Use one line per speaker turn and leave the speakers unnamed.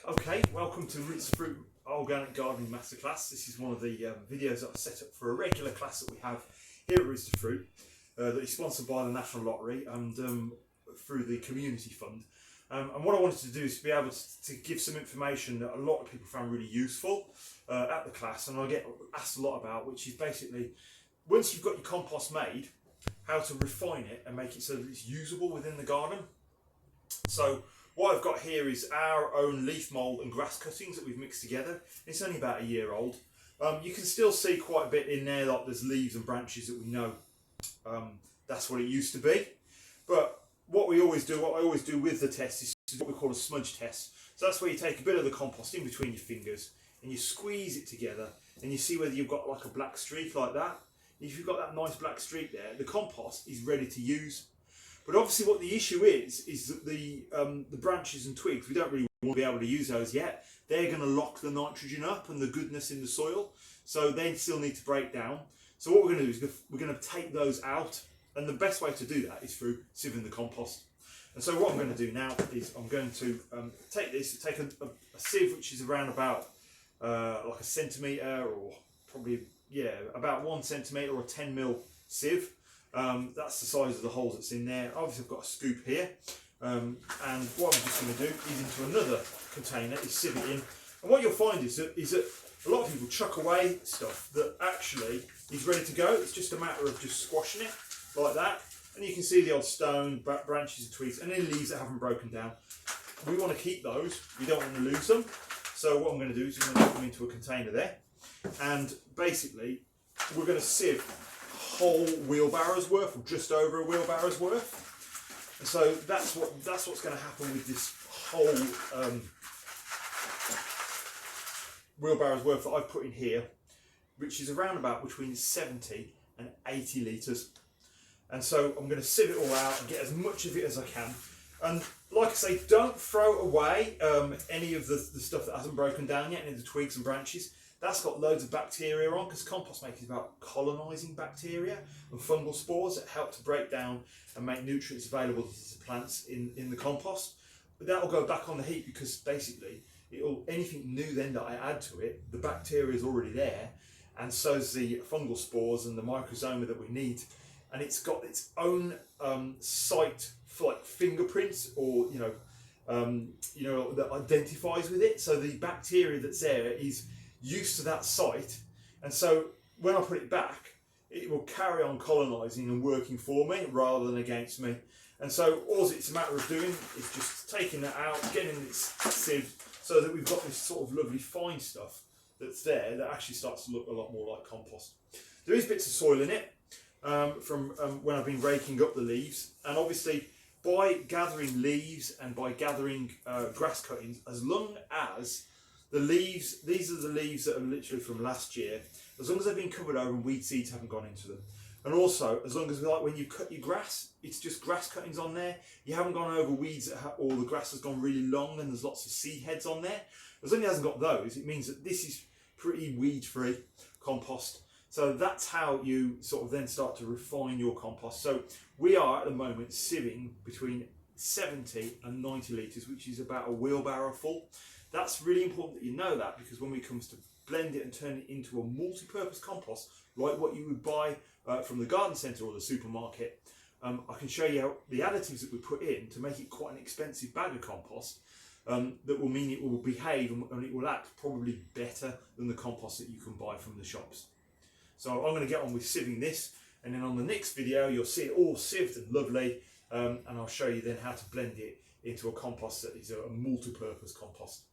Okay, welcome to Roots of Fruit Organic Gardening Masterclass. This is one of the videos that I set up for a regular class that we have here at Roots of Fruit that is sponsored by the National Lottery and through the Community Fund. And what I wanted to do is to be able to give some information that a lot of people found really useful at the class, and I get asked a lot about, which is basically once you've got your compost made, how to refine it and make it so that it's usable within the garden. So what I've got here is our own leaf mould and grass cuttings that we've mixed together. It's only about a year old. You can still see quite a bit in there, like there's leaves and branches that we know that's what it used to be. But what I always do with the test is what we call a smudge test. So that's where you take a bit of the compost in between your fingers and you squeeze it together and you see whether you've got like a black streak like that. If you've got that nice black streak there, the compost is ready to use. But obviously what the issue is that the branches and twigs, we don't really want to be able to use those yet. They're going to lock the nitrogen up and the goodness in the soil. So they still need to break down. So what we're going to do is we're going to take those out. And the best way to do that is through sieving the compost. And so what I'm going to do now is I'm going to take a sieve which is around about like a centimetre, or probably, yeah, about 1 centimetre, or a 10mm sieve. That's the size of the holes that's in there. Obviously I've got a scoop here, and what I'm just going to do is into another container is sieve it in. And what you'll find is that a lot of people chuck away stuff that actually is ready to go. It's just a matter of just squashing it like that, and you can see the odd stone, branches and twigs, and any leaves that haven't broken down. We want to keep those, we don't want to lose them. So what I'm going to do is I'm going to put them into a container there, and basically we're going to sieve whole wheelbarrow's worth, or just over a wheelbarrow's worth. And so that's what's going to happen with this whole wheelbarrow's worth that I've put in here, which is around about between 70 and 80 litres. And so I'm going to sieve it all out and get as much of it as I can. And like I say, don't throw away any of the stuff that hasn't broken down yet, any of the twigs and branches. That's got loads of bacteria on, because compost making is about colonising bacteria and fungal spores that help to break down and make nutrients available to the plants in the compost. But that will go back on the heap, because basically anything new then that I add to it, the bacteria is already there, and so is the fungal spores and the microsoma that we need. And it's got its own site for like fingerprints, or that identifies with it. So the bacteria that's there is used to that site, and so when I put it back, it will carry on colonising and working for me rather than against me. And so all it's a matter of doing is just taking that out, getting it sieved, so that we've got this sort of lovely fine stuff that's there that actually starts to look a lot more like compost. There is bits of soil in it from when I've been raking up the leaves, and obviously by gathering leaves and by gathering grass cuttings, as long as the leaves, these are the leaves that are literally from last year, as long as they've been covered over and weed seeds haven't gone into them. And also, as long as, like when you cut your grass, it's just grass cuttings on there, you haven't gone over weeds or the grass has gone really long and there's lots of seed heads on there. As long as it hasn't got those, it means that this is pretty weed-free compost. So that's how you sort of then start to refine your compost. So we are at the moment sieving between 70 and 90 litres, which is about a wheelbarrow full. That's really important that you know that, because when it comes to blend it and turn it into a multi-purpose compost, like what you would buy from the garden centre or the supermarket, I can show you how the additives that we put in to make it quite an expensive bag of compost that will mean it will behave and it will act probably better than the compost that you can buy from the shops. So I'm going to get on with sieving this, and then on the next video you'll see it all sieved and lovely, and I'll show you then how to blend it into a compost that is a multi-purpose compost.